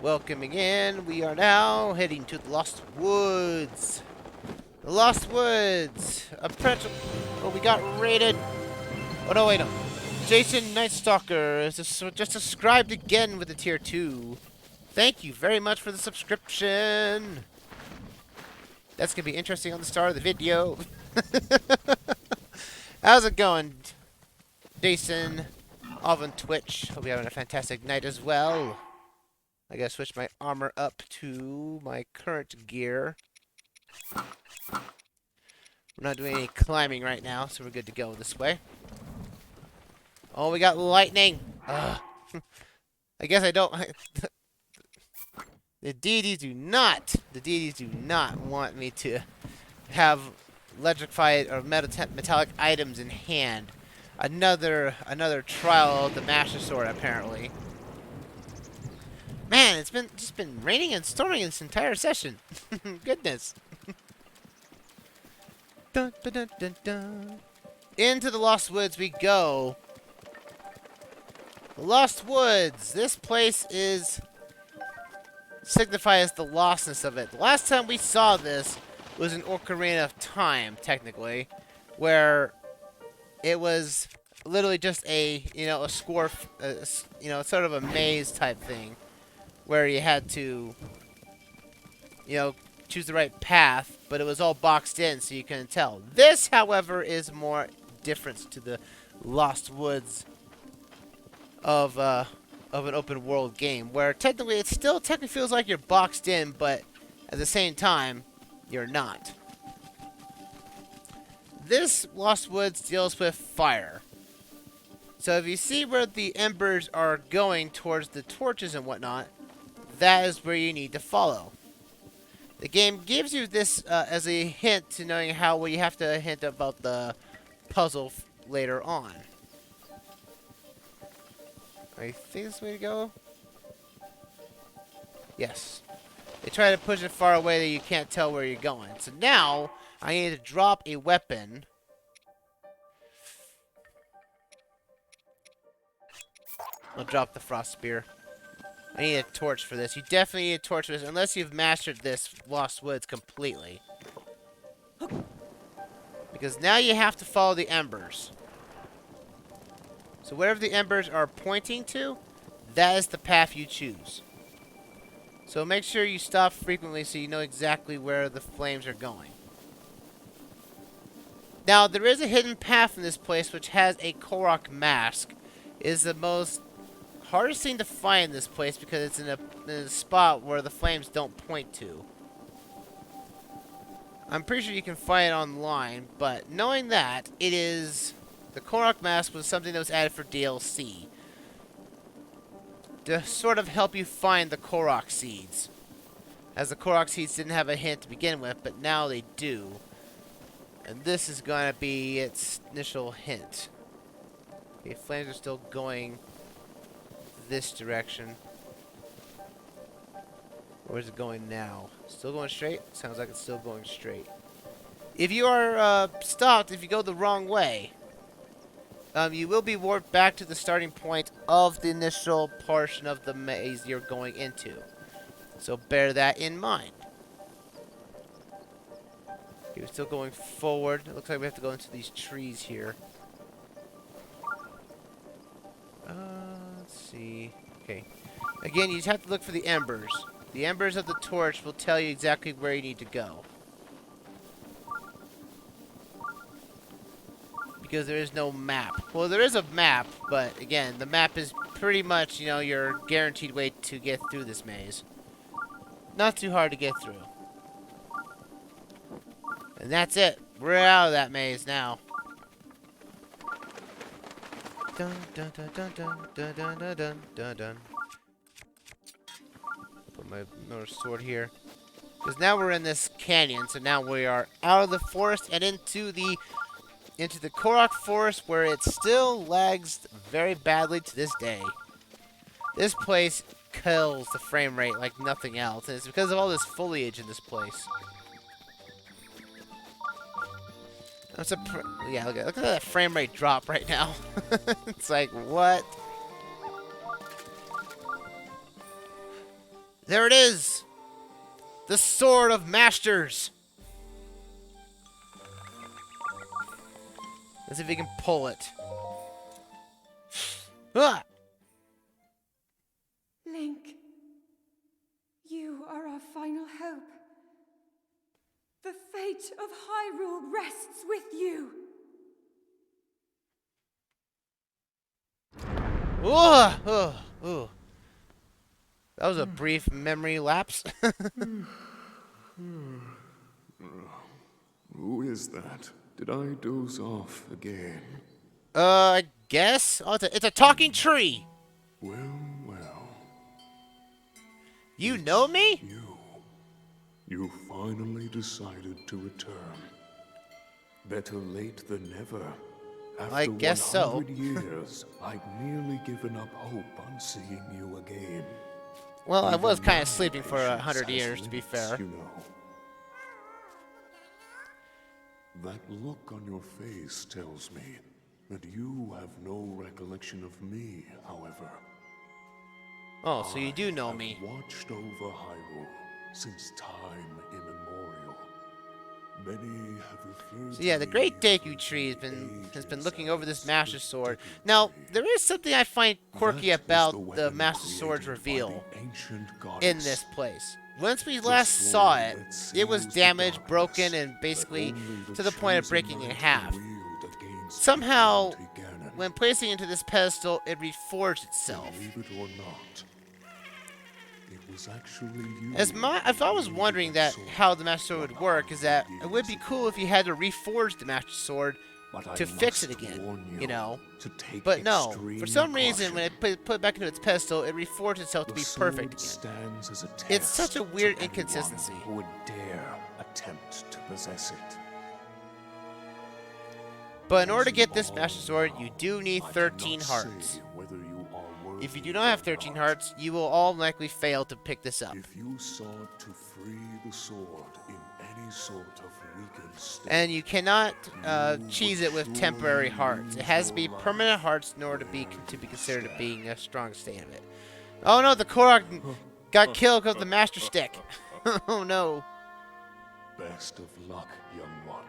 Welcoming in, we are now heading to the Lost Woods. The Lost Woods. Oh, we got raided. Oh, no, wait, no. Jason Night Stalker is just subscribed again with a tier 2. Thank you very much for the subscription. That's going to be interesting on the start of the video. How's it going, Jason? Off on Twitch. Hope you're having a fantastic night as well. I gotta switch my armor up to my current gear. We're not doing any climbing right now, so we're good to go this way. Oh, we got lightning! Ugh. I guess I don't... The deities do not want me to have electrified or metallic items in hand. Another trial of the Master Sword, apparently. Man, it's just been raining and storming this entire session. Goodness. Dun, dun, dun, dun, dun. Into the Lost Woods we go. The Lost Woods. This place signifies the lostness of it. The last time we saw this was in Ocarina of Time, technically, where it was literally just a sort of a maze type thing, where you had to, choose the right path, but it was all boxed in, so you couldn't tell. This, however, is more different to the Lost Woods of an open world game, where technically it still feels like you're boxed in, but at the same time, you're not. This Lost Woods deals with fire. So if you see where the embers are going towards the torches and whatnot, that is where you need to follow. The game gives you this as a hint to knowing how you have to hint about the puzzle later on. I think this is the way to go. Yes. They try to push it far away that you can't tell where you're going. So now, I need to drop a weapon. I'll drop the frost spear. I need a torch for this. You definitely need a torch for this, unless you've mastered this Lost Woods completely. Because now you have to follow the embers. So wherever the embers are pointing to, that is the path you choose. So make sure you stop frequently so you know exactly where the flames are going. Now, there is a hidden path in this place which has a KOROK mask. It is the most hardest thing to find in this place because it's in a spot where the flames don't point to. I'm pretty sure you can find it online, but knowing that, the KOROK mask was something that was added for DLC. To sort of help you find the KOROK seeds. As the KOROK seeds didn't have a hint to begin with, but now they do. And this is going to be its initial hint. Okay, flames are still going this direction. Where's it going now? Still going straight? Sounds like it's still going straight. If you are stopped, if you go the wrong way, you will be warped back to the starting point of the initial portion of the maze you're going into. So bear that in mind. Okay, we're still going forward. It looks like we have to go into these trees here. Let's see. Okay. Again, you just have to look for the embers. The embers of the torch will tell you exactly where you need to go. Because there is no map. Well, there is a map, but again, the map is pretty much, your guaranteed way to get through this maze. Not too hard to get through. And that's it. We're out of that maze now. Dun dun dun dun dun dun dun dun dun dun dun. Put my another sword here. Because now we're in this canyon, so now we are out of the forest and into the KOROK forest, where it still lags very badly to this day. This place kills the frame rate like nothing else, and it's because of all this foliage in this place. Yeah, look at that frame rate drop right now. It's like, what? There it is! The Sword of Masters! Let's see if we can pull it. Ah! Link, you are our final hope. The fate of Hyrule rests with you. Ooh. That was a brief memory lapse. Who is that? Did I doze off again? I guess? Oh, it's a talking tree! Well, well. You know me? You finally decided to return. Better late than never. After I guess so. 100 years, I'd nearly given up hope on seeing you again. Well, I was Even kind my of sleeping for patience 100 has years, to be limits, fair. You know. That look on your face tells me that you have no recollection of me, however. Oh, so you do know I've me. watched over Hyrule since time immemorial. Many have referred So yeah, the to Great me Deku for Tree the has been ages looking over this as Master the Sword. Deku Now, Tree. there is something I find quirky That is about the weapon Master Sword's created by reveal the ancient in goddess. this place. Once we The last saw sword it, that it was seals the damaged, darkness broken, and that basically only to the point of chosen breaking in might half. can wield against Somehow, the Ganon. when placing it into this pedestal, it reforged itself. Believe it or not, it was actually you. If I was wondering that how the Master Sword would work, is that it would be cool if you had to reforge the Master Sword to fix it again, you know. But no, for some reason, when it put it back into its pedestal, it reforged itself to be perfect again. Stands as a It's such a test weird to anyone inconsistency. who would dare attempt to possess it. But in order to get this Master Sword, you do need 13 I cannot hearts. say whether you are worthy If you do not have or 13 not. hearts, you will all likely fail to pick this up. If you sought to free the sword in any sort of weakened state, And you cannot cheese it with temporary hearts. It has to be permanent hearts in order to be considered being a strong state of it. Oh no, the KOROK got killed because of the Master Stick. Oh no. best of luck, young one.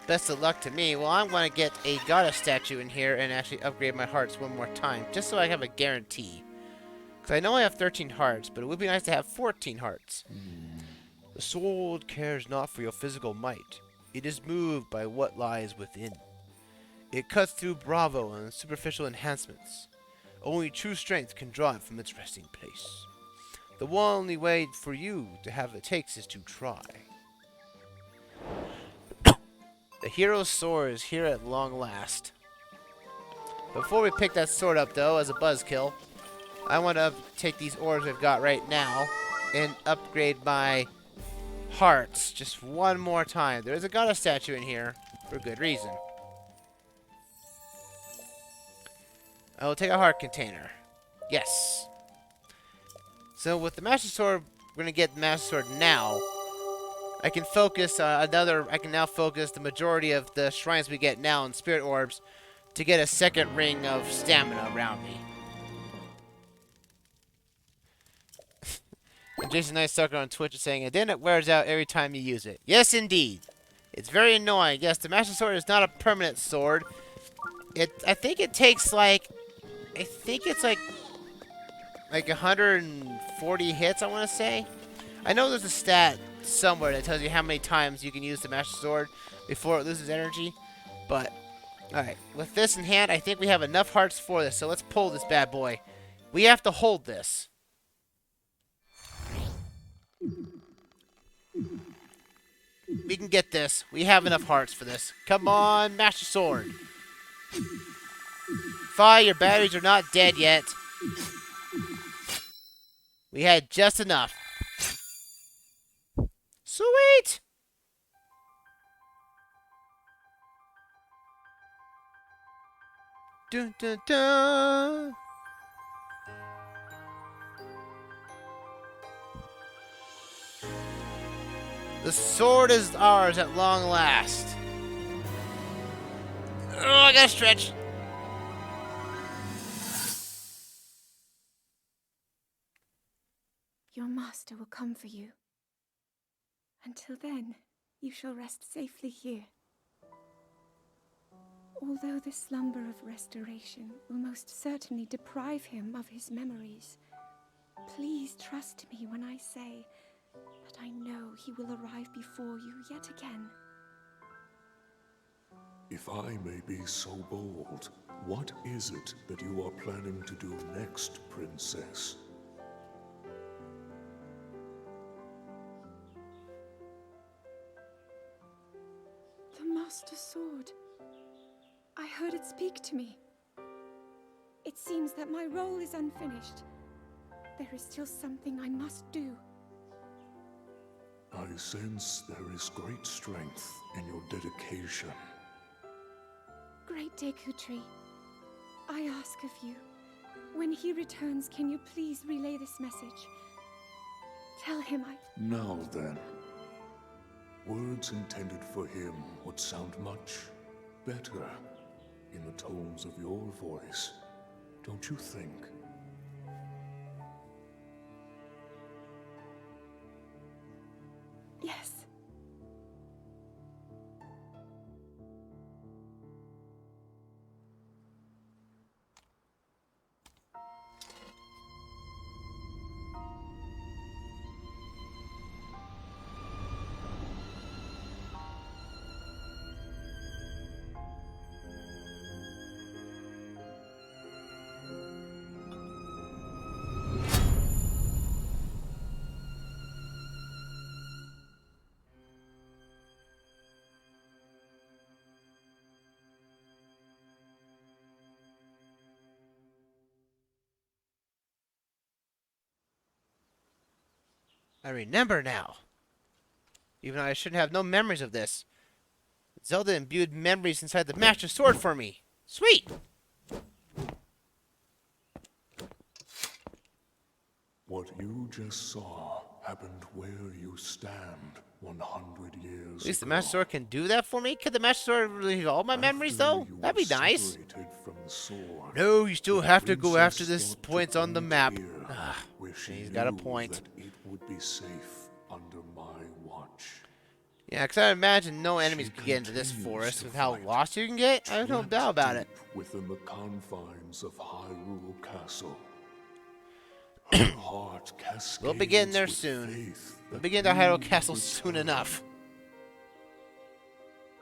Best of luck to me. Well, I'm going to get a goddess statue in here and actually upgrade my hearts one more time, just so I have a guarantee. Because I know I have 13 hearts, but it would be nice to have 14 hearts. The sword cares not for your physical might. It is moved by what lies within. It cuts through bravo and superficial enhancements. Only true strength can draw it from its resting place. The only way for you to have it takes is to try. The hero's sword is here at long last. Before we pick that sword up, though, as a buzzkill, I want to take these orbs I've got right now and upgrade my hearts just one more time. There is a goddess statue in here for good reason. I will take a heart container. Yes. So with the Master Sword, we're going to get the Master Sword now. I can focus I can now focus the majority of the shrines we get now in Spirit Orbs to get a second ring of stamina around me. And Jason Nice Sucker on Twitch is saying, and then it wears out every time you use it. Yes, indeed. It's very annoying. Yes, the Master Sword is not a permanent sword. I think it takes like 140 hits, I want to say. I know there's a stat somewhere that tells you how many times you can use the Master Sword before it loses energy. But, alright, with this in hand, I think we have enough hearts for this. So let's pull this bad boy. We have to hold this. We can get this. We have enough hearts for this. Come on, Master Sword. Fi, your batteries are not dead yet. We had just enough. Sweet! Dun dun dun! The sword is ours at long last. Oh, I gotta stretch. your master will come for you. Until then, you shall rest safely here. Although the slumber of restoration will most certainly deprive him of his memories, please trust me when I say that I know he will arrive before you yet again. If I may be so bold, what is it that you are planning to do next, Princess? The Master Sword. I heard it speak to me. It seems that my role is unfinished. There is still something I must do. I sense there is great strength in your dedication. Great Deku Tree, I ask of you, when he returns, can you please relay this message? Tell him Now then, words intended for him would sound much better in the tones of your voice, don't you think? Yes. I remember now. Even though I shouldn't have no memories of this. Zelda imbued memories inside the Master Sword for me. Sweet! What you just saw happened where you stand 100 years At least the ago. Master Sword can do that for me? Could the Master Sword relieve all my memories, though? After you That'd be were nice. separated from the sword, No, you still the have to go after princess this thought to points on the meet map. here, Ah, where she he's got a knew point. that it would be safe under my watch. Yeah, because I imagine no enemies She could get into this continues forest to with how fight, lost you can get. I have no trapped doubt about it. deep within the confines of Hyrule Castle. Her heart cascades We'll be getting there with soon. faith We'll that be getting to you Hyrule will Castle soon return. enough.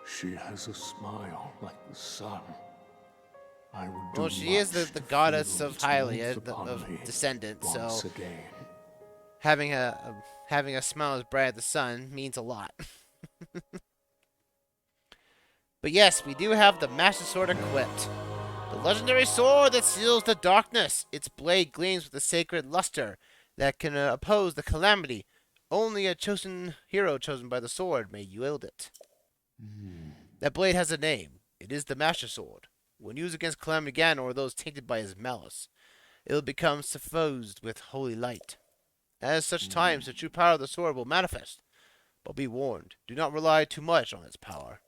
She has a smile like the sun. I would do Well, she is much the to goddess feel of its Hylia, warmth upon of me descendants, so once again. having a smile as bright as the sun means a lot. But yes, we do have the Master Sword equipped. The legendary sword that seals the darkness. Its blade gleams with a sacred luster that can oppose the calamity. Only a chosen hero chosen by the sword may wield it. That blade has a name. It is the Master Sword. When used against Calamity Ganon or those tainted by his malice, it will become suffused with holy light. At such times, the true power of the sword will manifest. But be warned, do not rely too much on its power.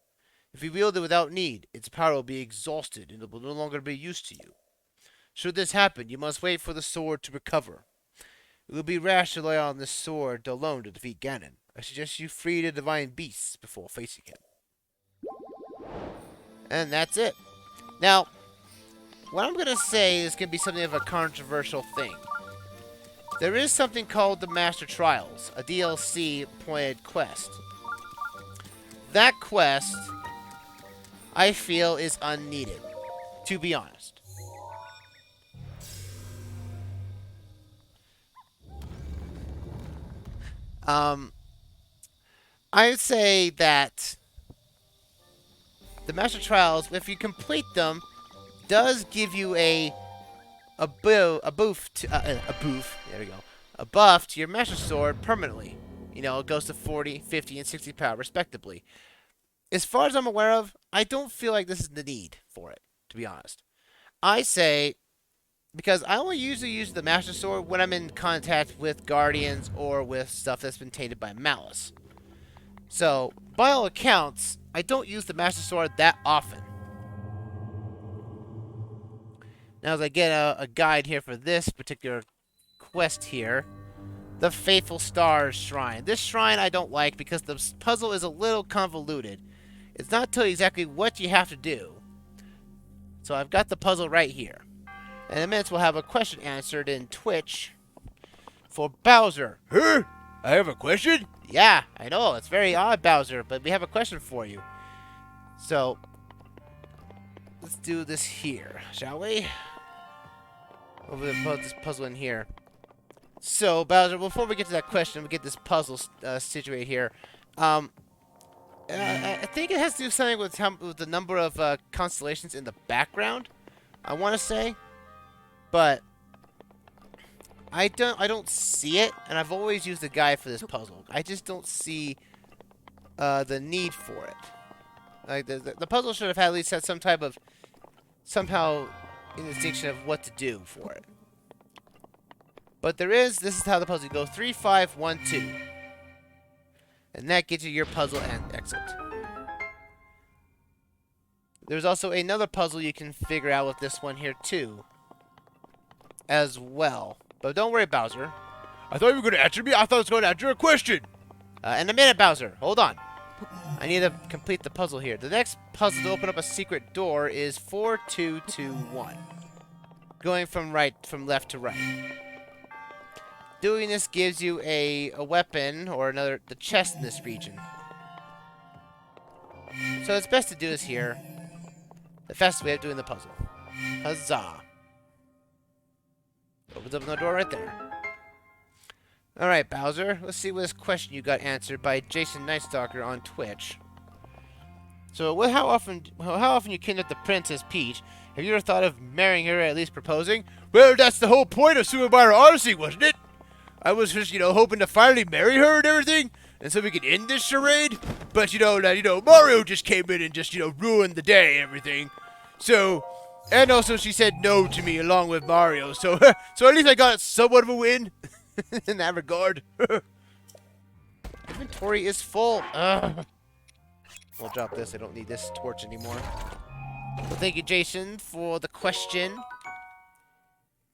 If you wield it without need, its power will be exhausted and it will no longer be used to you. Should this happen, you must wait for the sword to recover. It would be rash to rely on this sword alone to defeat Ganon. I suggest you free the divine beasts before facing him. And that's it. Now, what I'm going to say is going to be something of a controversial thing. There is something called the Master Trials, a DLC appointed quest. That quest, I feel, is unneeded, to be honest. I would say that the Master Trials, if you complete them, does give you a boof to a boof. There we go. A buff to your Master Sword permanently. You know, it goes to 40, 50, and 60 power respectively. As far as I'm aware of, I don't feel like this is the need for it, to be honest. I say, because I only usually use the Master Sword when I'm in contact with Guardians or with stuff that's been tainted by malice. So, by all accounts, I don't use the Master Sword that often. Now, as I get a guide here for this particular quest here, the Faithful Stars Shrine. This shrine I don't like because the puzzle is a little convoluted. It's not telling you exactly what you have to do. So I've got the puzzle right here. In a minute, we'll have a question answered in Twitch for Bowser. Huh? I have a question? Yeah, I know. It's very odd, Bowser, but we have a question for you. So, let's do this here, shall we? We'll put this puzzle in here. So, Bowser, before we get to that question, we get this puzzle situated here. I think it has to do something with the number of constellations in the background. I want to say, but I don't see it, and I've always used a guide for this puzzle. I just don't see the need for it. Like the puzzle should have had at least had some type of somehow distinction of what to do for it. But there is. This is how the puzzle goes: 3, 5, 1, 2, and that gets you your puzzle and exit. There's also another puzzle you can figure out with this one here too, as well. But don't worry, Bowser. I thought you were going to answer me. I thought I was going to answer a question. In a minute, Bowser. Hold on. I need to complete the puzzle here. The next puzzle to open up a secret door is 4, 2, 2, 1. Going from left to right. Doing this gives you a weapon or the chest in this region. So it's best to do this here. The fastest way of doing the puzzle. Huzzah. Opens up another door right there. Alright, Bowser. Let's see what this question you got answered by Jason Nightstalker on Twitch. So, how often you kidnap the Princess Peach? Have you ever thought of marrying her or at least proposing? Well, that's the whole point of Super Mario Odyssey, wasn't it? I was just, hoping to finally marry her and everything, and so we could end this charade. But, Mario just came in and just, ruined the day, everything. So, and also she said no to me along with Mario, so, so at least I got somewhat of a win in that regard. Inventory is full. We'll drop this. I don't need this torch anymore. Well, thank you, Jason, for the question.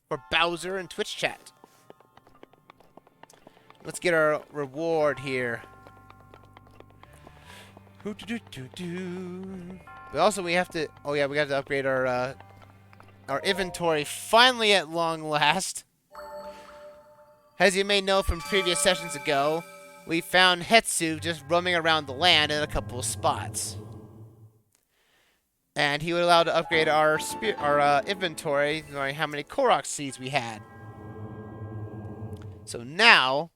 For Bowser and Twitch chat. Let's get our reward here. But also we have to. Oh yeah, we have to upgrade our inventory finally at long last. As you may know from previous sessions ago, we found Hetsu just roaming around the land in a couple of spots. And he would allow to upgrade our inventory, knowing how many Korok seeds we had. So now,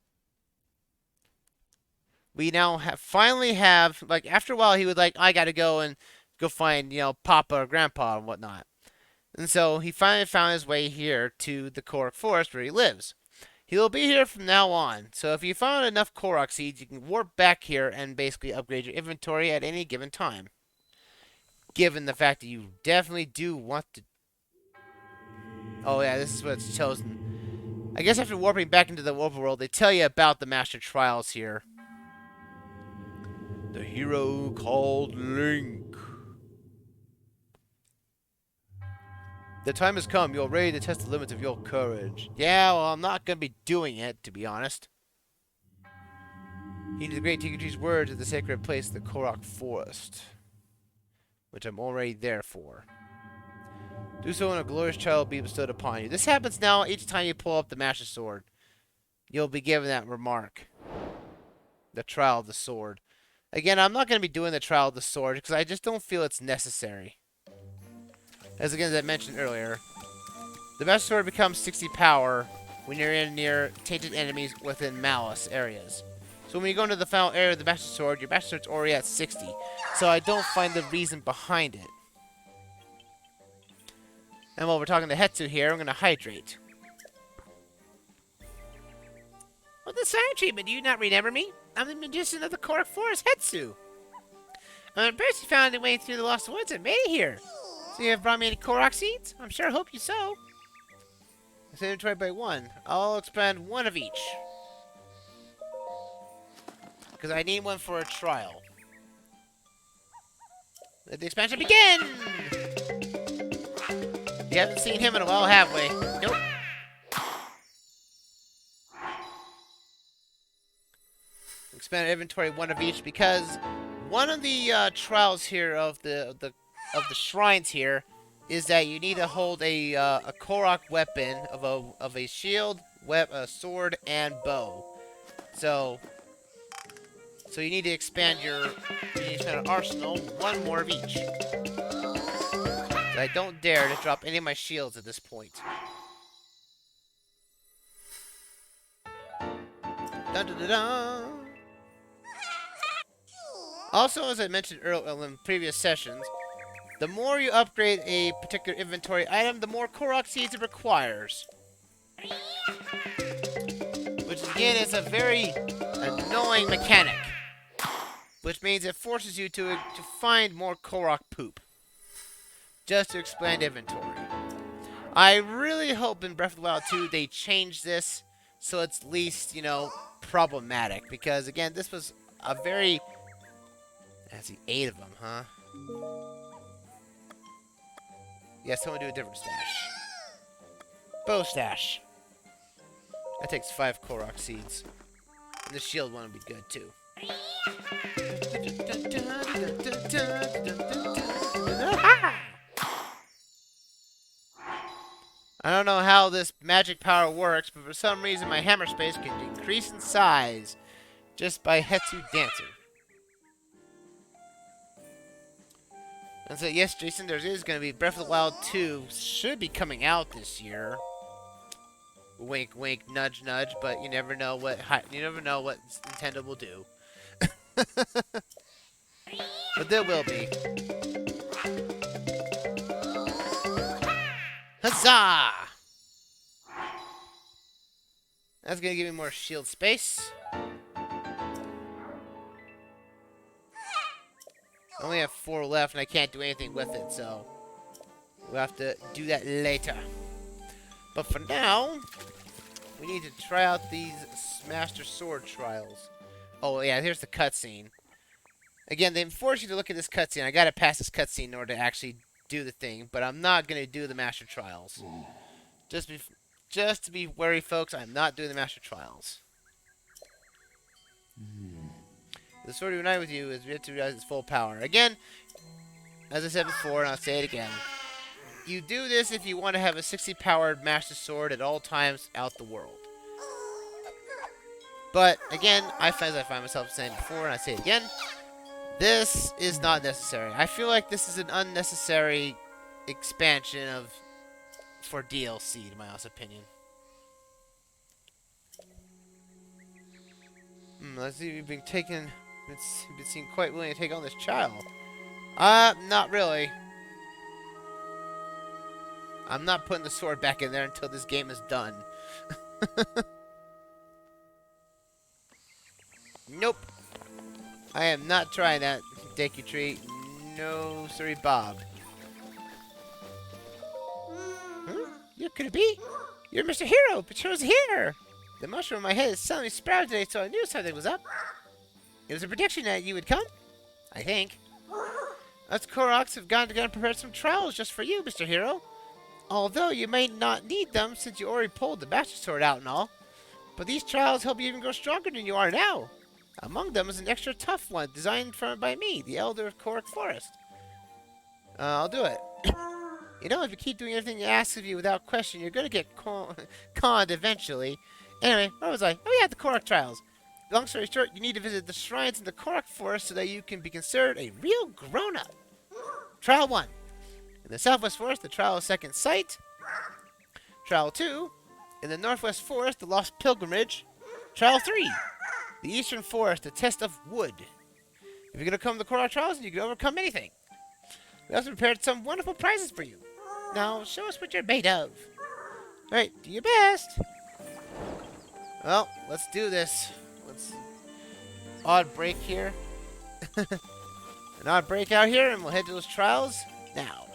we now finally have, like, after a while he would I gotta go and go find, Papa or Grandpa and whatnot. And so he finally found his way here to the KOROK Forest where he lives. He will be here from now on, so if you found enough Korok seeds, you can warp back here and basically upgrade your inventory at any given time. Given the fact that you definitely do want to... Oh yeah, this is what it's chosen. I guess after warping back into the overworld, they tell you about the Master Trials here. The hero called Link. The time has come. You're ready to test the limits of your courage. Yeah, well, I'm not going to be doing it, to be honest. Heed the great Tikuchi's words at the sacred place, the KOROK Forest. Which I'm already there for. Do so and a glorious trial will be bestowed upon you. This happens now each time you pull up the Master Sword. You'll be given that remark. The trial of the sword. Again, I'm not going to be doing the trial of the sword because I just don't feel it's necessary. As I mentioned earlier, the Master Sword becomes 60 power when you're in near tainted enemies within Malice areas. So when you go into the final area of the Master Sword, your Master Sword's already at 60. So I don't find the reason behind it. And while we're talking to Hetsu here, I'm going to hydrate. Well, the silent treatment, do you not remember me? I'm the magician of the KOROK Forest, Hetsu. I'm impressed you found your way through the Lost Woods and made it here. So you have brought me any Korok seeds? I'm sure I hope you so. It's inventory by 1. I'll expand 1 of each. Because I need 1 for a trial. Let the expansion begin! You haven't seen him in a while, have we? Nope. Expand inventory 1 of each, because one of the trials here of the shrines here is that you need to hold a KOROK weapon of a shield, sword, and bow. So you need to expand your arsenal 1 more of each. So I don't dare to drop any of my shields at this point. Dun dun dun dun. Also, as I mentioned earlier in previous sessions, the more you upgrade a particular inventory item, the more KOROK seeds it requires. Which again is a very annoying mechanic. Which means it forces you to find more KOROK poop. Just to expand inventory. I really hope in Breath of the Wild 2 they change this so it's least, problematic. Because again, this was a very... That's the 8 of them, huh? Yeah, someone do a different stash. Bow stash. That takes 5 KOROK seeds. And the shield one would be good, too. I don't know how this magic power works, but for some reason my hammer space can increase in size just by Hetsu dancing. And so, yes, Jason, there is going to be Breath of the Wild 2 should be coming out this year. Wink, wink, nudge, nudge. But you never know what Nintendo will do. But there will be. Huzzah! That's going to give me more shield space. I only have 4 left, and I can't do anything with it, so we'll have to do that later. But for now, we need to try out these Master Sword trials. Oh, yeah, here's the cutscene. Again, they force you to look at this cutscene. I gotta pass this cutscene in order to actually do the thing, but I'm not gonna do the Master Trials. Just to be wary, folks, I'm not doing the Master Trials. The sword to unite with you is yet to realize its full power. Again, as I said before, and I'll say it again, you do this if you want to have a 60-powered Master Sword at all times out the world. But, again, as I find myself saying before, and I say it again, this is not necessary. I feel like this is an unnecessary expansion for DLC, in my honest opinion. Let's see, you've been seen quite willing to take on this child. Not really. I'm not putting the sword back in there until this game is done. Nope. I am not trying that, Deku Tree. No, sorry, Bob. You could it be? You're Mr. Hero, but Hero's here. The mushroom in my head is suddenly sprouted today, so I knew something was up. It was a prediction that you would come, I think. Us KOROKs have gone together and prepared some trials just for you, Mr. Hero. Although you may not need them since you already pulled the Master Sword out and all. But these trials help you even grow stronger than you are now. Among them is an extra tough one designed by me, the Elder of KOROK Forest. I'll do it. You know, if you keep doing everything it asks of you without question, you're going to get conned eventually. Anyway, where was I? Oh yeah, the KOROK trials. Long story short, you need to visit the shrines in the KOROK Forest so that you can be considered a real grown-up. Trial 1. In the Southwest Forest, the Trial of Second Sight. Trial 2. In the Northwest Forest, the Lost Pilgrimage. Trial 3. The Eastern Forest, the Test of Wood. If you're going to come to the KOROK trials, you can overcome anything. We also prepared some wonderful prizes for you. Now, show us what you're made of. Alright, do your best. Well, let's do this. Odd break here. An odd break out here, and we'll head to those trials now.